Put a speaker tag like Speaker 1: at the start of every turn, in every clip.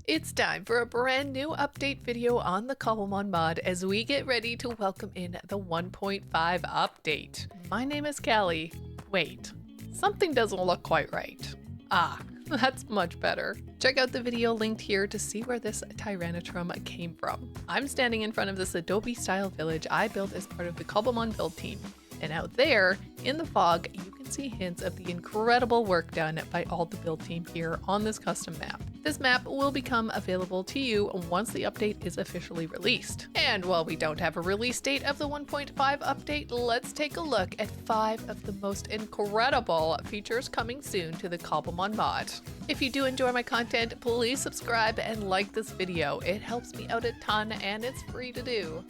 Speaker 1: It's time for a brand new update video on the Cobblemon mod as we get ready to welcome in the 1.5 update. My name is Callie. Wait, something doesn't look quite right. Ah, that's much better. Check out the video linked here to see where this Tyrannotrum came from. I'm standing in front of this Adobe style village I built as part of the Cobblemon build team. And out there, in the fog, you can see hints of the incredible work done by all the build team here on this custom map. This map will become available to you once the update is officially released. And while we don't have a release date of the 1.5 update, let's take a look at 5 of the most incredible features coming soon to the Cobblemon mod. If you do enjoy my content, please subscribe and like this video. It helps me out a ton and it's free to do.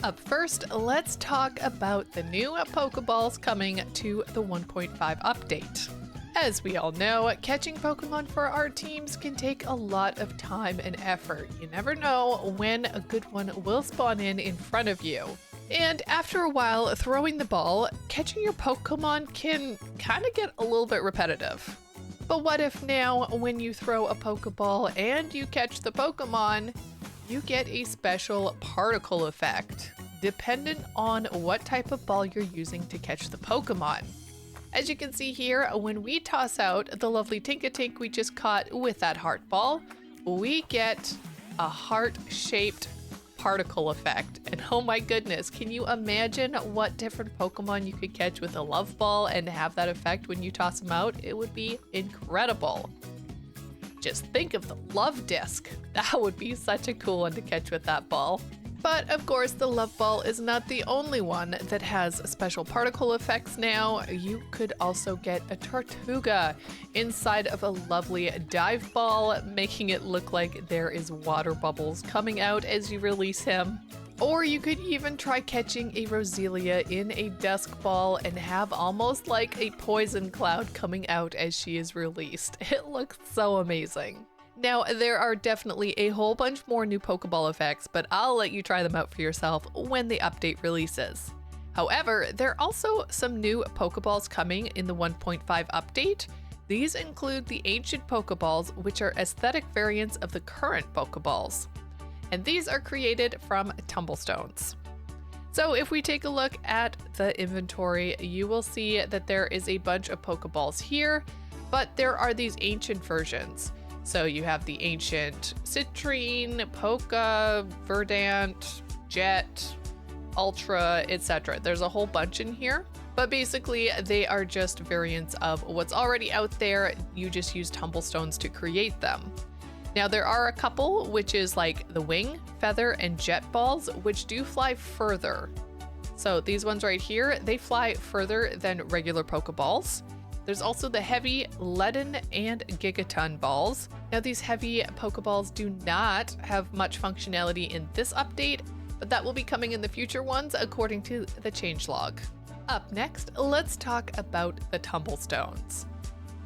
Speaker 1: Up first, let's talk about the new Pokeballs coming to the 1.5 update. As we all know, catching Pokemon for our teams can take a lot of time and effort. You never know when a good one will spawn in front of you. And after a while throwing the ball, catching your Pokemon can kind of get a little bit repetitive. But what if now when you throw a Pokeball and you catch the Pokemon, you get a special particle effect, dependent on what type of ball you're using to catch the Pokemon. As you can see here, when we toss out the lovely Tinkatink we just caught with that heart ball, we get a heart-shaped particle effect. And oh my goodness, can you imagine what different Pokemon you could catch with a love ball and have that effect when you toss them out? It would be incredible. Just think of the love disc. That would be such a cool one to catch with that ball. But of course, the love ball is not the only one that has special particle effects now. You could also get a Tortuga inside of a lovely dive ball, making it look like there is water bubbles coming out as you release him. Or you could even try catching a Roselia in a dusk ball and have almost like a poison cloud coming out as she is released. It looks so amazing. Now, there are definitely a whole bunch more new Pokeball effects, but I'll let you try them out for yourself when the update releases. However, there are also some new Pokeballs coming in the 1.5 update. These include the ancient Pokeballs, which are aesthetic variants of the current Pokeballs. And these are created from tumblestones. So if we take a look at the inventory, you will see that there is a bunch of Pokeballs here, but there are these ancient versions. So you have the ancient Citrine, Poka, Verdant, Jet, Ultra, etc. There's a whole bunch in here, but basically they are just variants of what's already out there. You just use tumblestones to create them. Now there are a couple, which is like the Wing, Feather, and Jet balls, which do fly further. So these ones right here, they fly further than regular Pokeballs. There's also the heavy Leaden and Gigaton balls. Now these heavy Pokeballs do not have much functionality in this update, but that will be coming in the future ones according to the changelog. Up next, let's talk about the Tumblestones.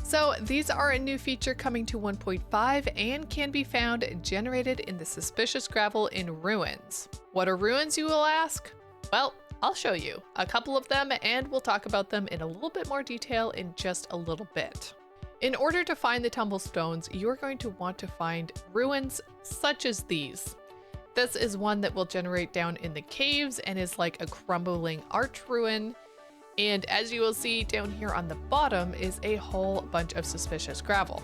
Speaker 1: So these are a new feature coming to 1.5 and can be found generated in the Suspicious Gravel in Ruins. What are ruins, you will ask? Well, I'll show you a couple of them and we'll talk about them in a little bit more detail in just a little bit. In order to find the Tumblestones, you're going to want to find ruins such as these. This is one that will generate down in the caves and is like a crumbling arch ruin. And as you will see down here on the bottom is a whole bunch of suspicious gravel.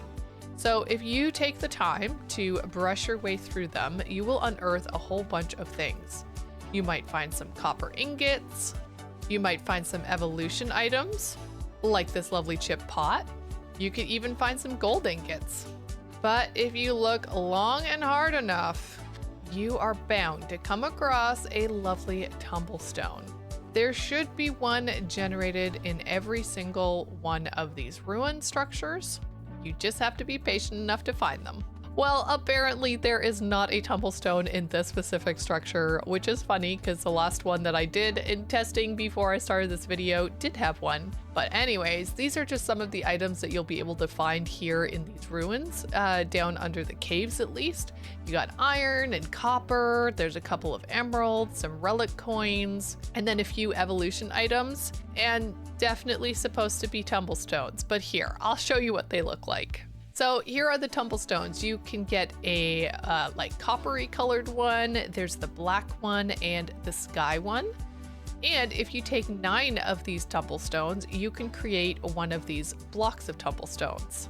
Speaker 1: So if you take the time to brush your way through them, you will unearth a whole bunch of things. You might find some copper ingots. You might find some evolution items, like this lovely chip pot. You could even find some gold ingots. But if you look long and hard enough, you are bound to come across a lovely tumblestone. There should be one generated in every single one of these ruin structures. You just have to be patient enough to find them. Well, apparently there is not a tumblestone in this specific structure, which is funny because the last one that I did in testing before I started this video did have one. But anyways, these are just some of the items that you'll be able to find here in these ruins, down under the caves at least. You got iron and copper, there's a couple of emeralds, some relic coins, and then a few evolution items, and definitely supposed to be tumblestones. But here, I'll show you what they look like. So here are the tumblestones. You can get a like coppery colored one, there's the black one, and the sky one. And if you take 9 of these tumblestones, you can create one of these blocks of tumblestones.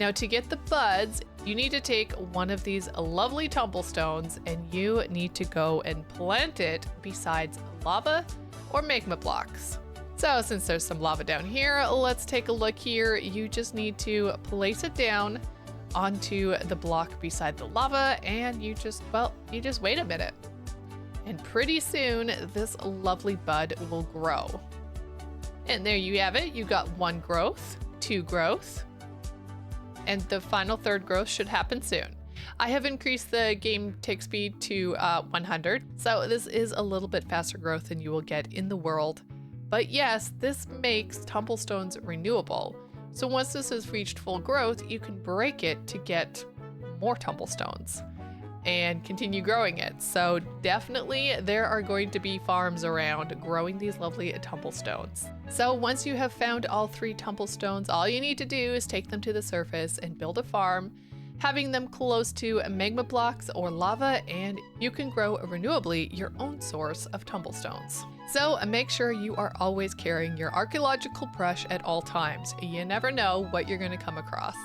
Speaker 1: Now to get the buds, you need to take one of these lovely tumblestones and you need to go and plant it besides lava or magma blocks. So since there's some lava down here, let's take a look here. You just need to place it down onto the block beside the lava and you just wait a minute. And pretty soon this lovely bud will grow. And there you have it. You got 1 growth, 2 growth, and the final 3rd growth should happen soon. I have increased the game tick speed to 100, so this is a little bit faster growth than you will get in the world. But yes, this makes tumblestones renewable. So once this has reached full growth, you can break it to get more tumblestones and continue growing it. So definitely there are going to be farms around growing these lovely tumblestones. So once you have found all 3 tumblestones, all you need to do is take them to the surface and build a farm, having them close to magma blocks or lava, and you can grow renewably your own source of tumblestones. So make sure you are always carrying your archaeological brush at all times. You never know what you're going to come across.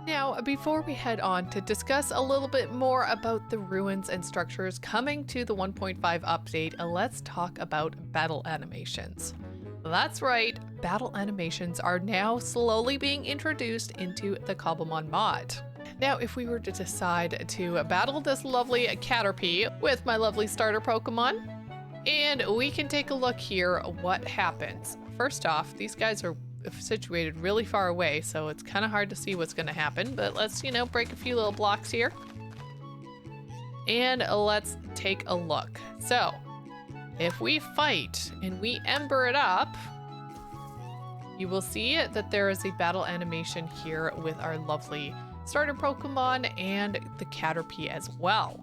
Speaker 1: Now, before we head on to discuss a little bit more about the ruins and structures coming to the 1.5 update, let's talk about battle animations. That's right, battle animations are now slowly being introduced into the Cobblemon mod. Now, if we were to decide to battle this lovely Caterpie with my lovely starter Pokemon, and we can take a look here what happens. First off, these guys are situated really far away, so it's kind of hard to see what's going to happen, but let's, break a few little blocks here. And let's take a look. So, if we fight and we ember it up, you will see that there is a battle animation here with our lovely starter Pokemon and the Caterpie as well.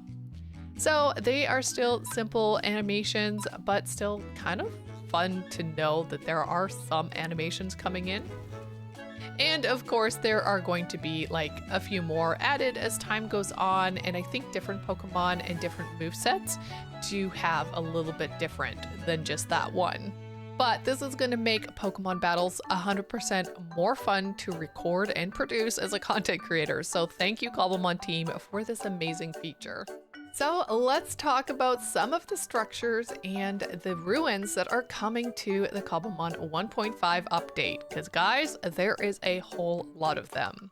Speaker 1: So they are still simple animations, but still kind of fun to know that there are some animations coming in. And of course, there are going to be like a few more added as time goes on, and I think different Pokemon and different movesets do have a little bit different than just that one. But this is going to make Pokemon battles 100% more fun to record and produce as a content creator. So thank you, Cobblemon team, for this amazing feature. So let's talk about some of the structures and the ruins that are coming to the Cobblemon 1.5 update, because guys, there is a whole lot of them.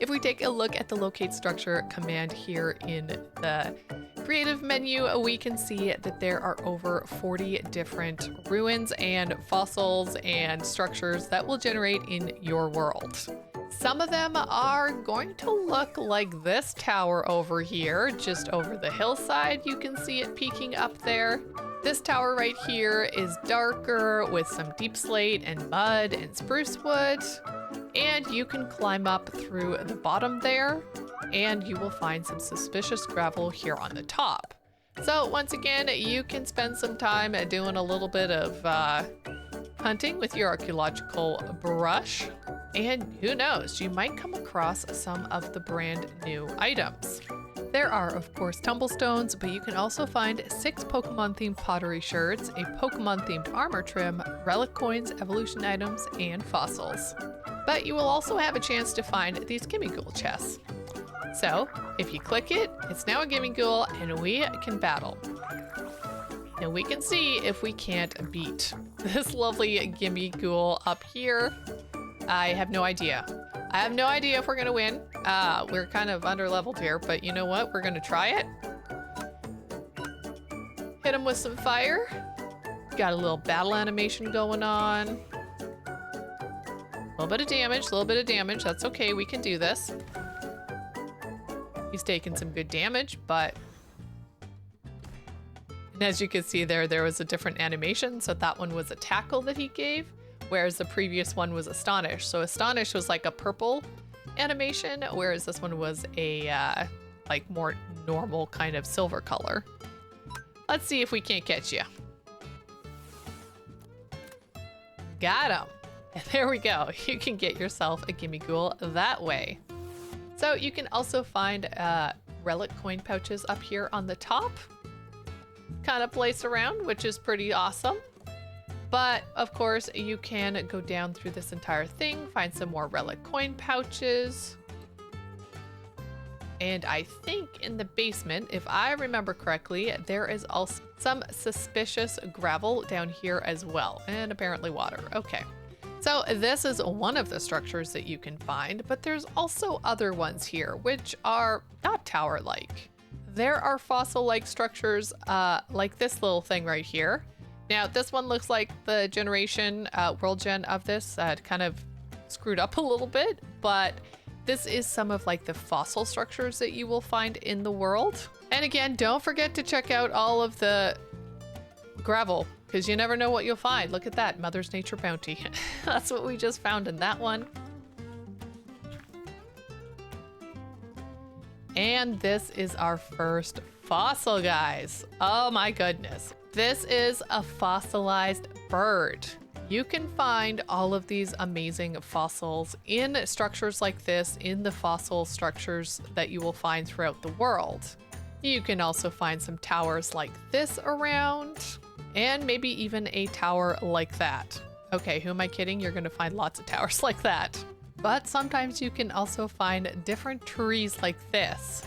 Speaker 1: If we take a look at the locate structure command here in the creative menu, we can see that there are over 40 different ruins and fossils and structures that will generate in your world. Some of them are going to look like this tower over here, just over the hillside. You can see it peeking up there. This tower right here is darker with some deep slate and mud and spruce wood. And you can climb up through the bottom there, and you will find some suspicious gravel here on the top. So once again, you can spend some time doing a little bit of hunting with your archaeological brush. And who knows, you might come across some of the brand new items. There are, of course, tumblestones, but you can also find 6 Pokemon-themed pottery shards, a Pokemon-themed armor trim, relic coins, evolution items, and fossils. But you will also have a chance to find these Gimmighoul chests. So, if you click it, it's now a Gimmighoul, and we can battle. And we can see if we can't beat this lovely Gimmighoul up here. I have no idea. I have no idea if we're gonna win. We're kind of under-leveled here, but you know what? We're gonna try it. Hit him with some fire. Got a little battle animation going on. A little bit of damage, That's okay, we can do this. He's taking some good damage, but... And as you can see there was a different animation, so that one was a tackle that he gave, whereas the previous one was Astonish. So Astonish was like a purple animation, whereas this one was a like more normal kind of silver color. Let's see if we can't catch you. Got him. And there we go. You can get yourself a Gimmighoul that way. So you can also find relic coin pouches up here on the top, kind of place around, which is pretty awesome. But of course you can go down through this entire thing, find some more relic coin pouches. And I think in the basement, if I remember correctly, there is also some suspicious gravel down here as well, and apparently water. Okay. So this is one of the structures that you can find, but there's also other ones here, which are not tower-like. There are fossil-like structures like this little thing right here. Now, this one looks like the generation, world gen of this kind of screwed up a little bit, but this is some of like the fossil structures that you will find in the world. And again, don't forget to check out all of the gravel, because you never know what you'll find. Look at that, Mother's Nature bounty. That's what we just found in that one. And this is our first fossil, guys. Oh my goodness. This is a fossilized bird. You can find all of these amazing fossils in structures like this, in the fossil structures that you will find throughout the world. You can also find some towers like this around, and maybe even a tower like that. Okay, who am I kidding? You're gonna find lots of towers like that. But sometimes you can also find different trees like this.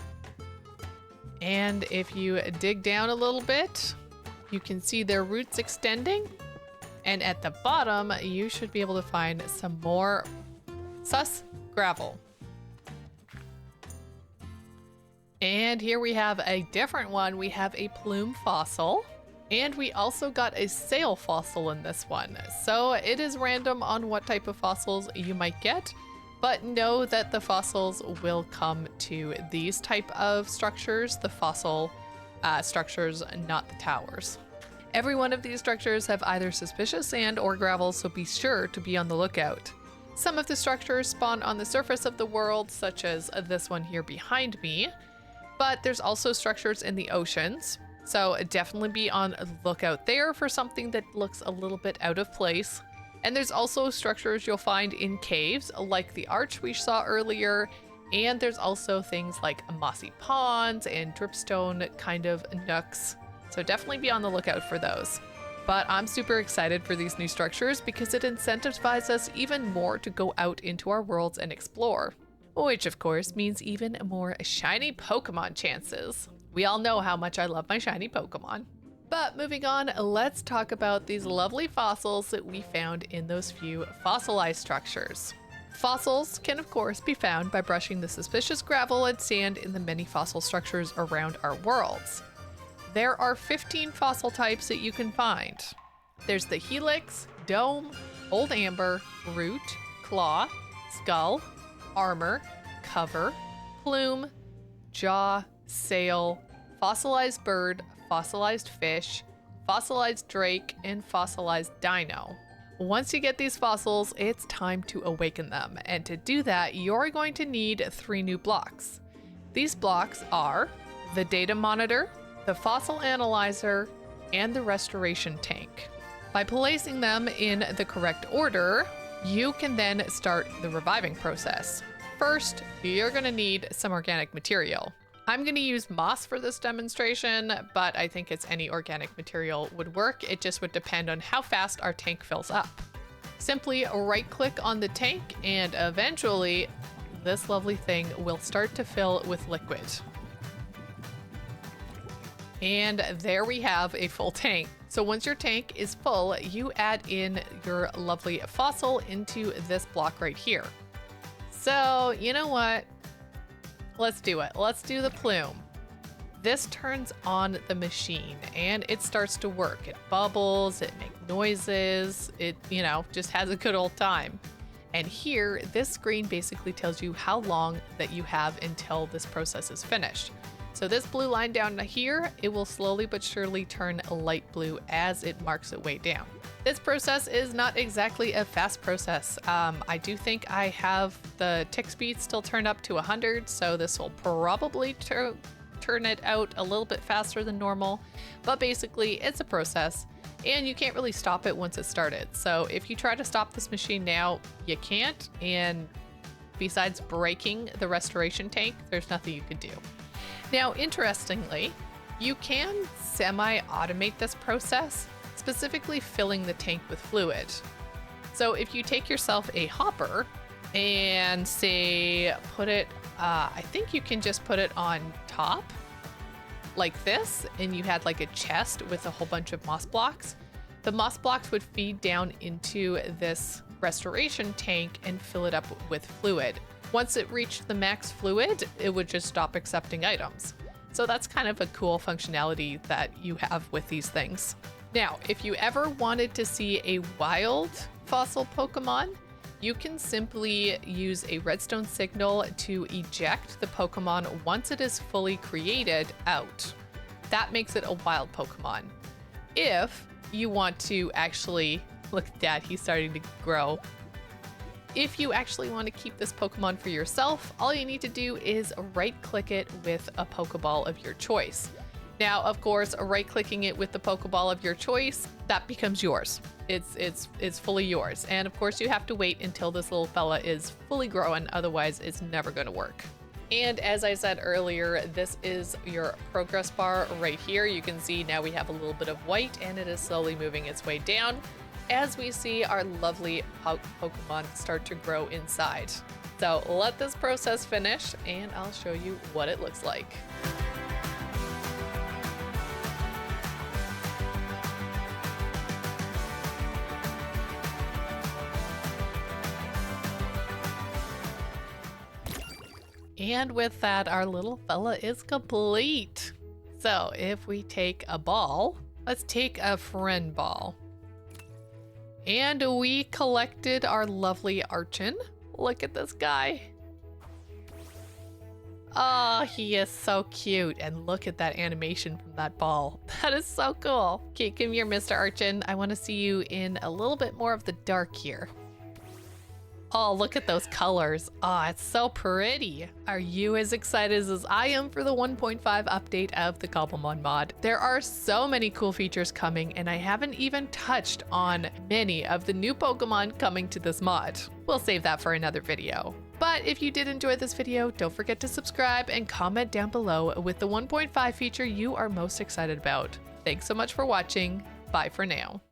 Speaker 1: And if you dig down a little bit, you can see their roots extending. And at the bottom, you should be able to find some more sus gravel. And here we have a different one. We have a plume fossil. And we also got a sail fossil in this one. So it is random on what type of fossils you might get, but know that the fossils will come to these type of structures, the fossil structures, not the towers. Every one of these structures have either suspicious sand or gravel, so be sure to be on the lookout. Some of the structures spawn on the surface of the world, such as this one here behind me, but there's also structures in the oceans, so definitely be on the lookout there for something that looks a little bit out of place. And there's also structures you'll find in caves, like the arch we saw earlier, and there's also things like mossy ponds and dripstone kind of nooks. So definitely be on the lookout for those. But I'm super excited for these new structures because it incentivizes us even more to go out into our worlds and explore. Which of course means even more shiny Pokemon chances. We all know how much I love my shiny Pokemon. But moving on, let's talk about these lovely fossils that we found in those few fossilized structures. Fossils can of course be found by brushing the suspicious gravel and sand in the many fossil structures around our worlds. There are 15 fossil types that you can find. There's the helix, dome, old amber, root, claw, skull, armor, cover, plume, jaw, sail, fossilized bird, fossilized fish, fossilized drake, and fossilized dino. Once you get these fossils, it's time to awaken them. And to do that, you're going to need 3 new blocks. These blocks are the data monitor, the fossil analyzer, and the restoration tank. By placing them in the correct order, you can then start the reviving process. First, you're going to need some organic material. I'm going to use moss for this demonstration, but I think it's any organic material would work. It just would depend on how fast our tank fills up. Simply right-click on the tank, and eventually this lovely thing will start to fill with liquid. And there we have a full tank. So once your tank is full, you add in your lovely fossil into this block right here. So you know what? Let's do it. Let's do the plume. This turns on the machine and it starts to work. It bubbles, it makes noises, it, just has a good old time. And here, this screen basically tells you how long that you have until this process is finished. So this blue line down here, it will slowly but surely turn light blue as it marks its way down. This process is not exactly a fast process. I do think I have the tick speed still turned up to 100, so this will probably turn it out a little bit faster than normal. But basically, it's a process, and you can't really stop it once it started. So if you try to stop this machine now, you can't, and besides breaking the restoration tank, there's nothing you can do. Now, interestingly, you can semi-automate this process, specifically filling the tank with fluid. So if you take yourself a hopper and say, put it, I think you can just put it on top like this, and you had like a chest with a whole bunch of moss blocks. The moss blocks would feed down into this restoration tank and fill it up with fluid. Once it reached the max fluid, it would just stop accepting items. So that's kind of a cool functionality that you have with these things. Now, if you ever wanted to see a wild fossil Pokemon, you can simply use a redstone signal to eject the Pokemon once it is fully created out. That makes it a wild Pokemon. If you want to actually, look at that, he's starting to grow. If you actually want to keep this Pokemon for yourself, all you need to do is right-click it with a Pokeball of your choice. Now, of course, right-clicking it with the Pokeball of your choice, that becomes yours. It's fully yours. And of course, you have to wait until this little fella is fully grown, otherwise it's never going to work. And as I said earlier, this is your progress bar right here. You can see now we have a little bit of white and it is slowly moving its way down as we see our lovely Pokemon start to grow inside. So let this process finish and I'll show you what it looks like. And with that, our little fella is complete. So if we take a ball, let's take a friend ball. And we collected our lovely Archon. Look at this guy. Oh, he is so cute. And look at that animation from that ball. That is so cool. Okay, come here, Mr. Archon. I want to see you in a little bit more of the dark here. Oh, look at those colors. Oh, it's so pretty. Are you as excited as I am for the 1.5 update of the Cobblemon mod? There are so many cool features coming, and I haven't even touched on many of the new Pokemon coming to this mod. We'll save that for another video. But if you did enjoy this video, don't forget to subscribe and comment down below with the 1.5 feature you are most excited about. Thanks so much for watching. Bye for now.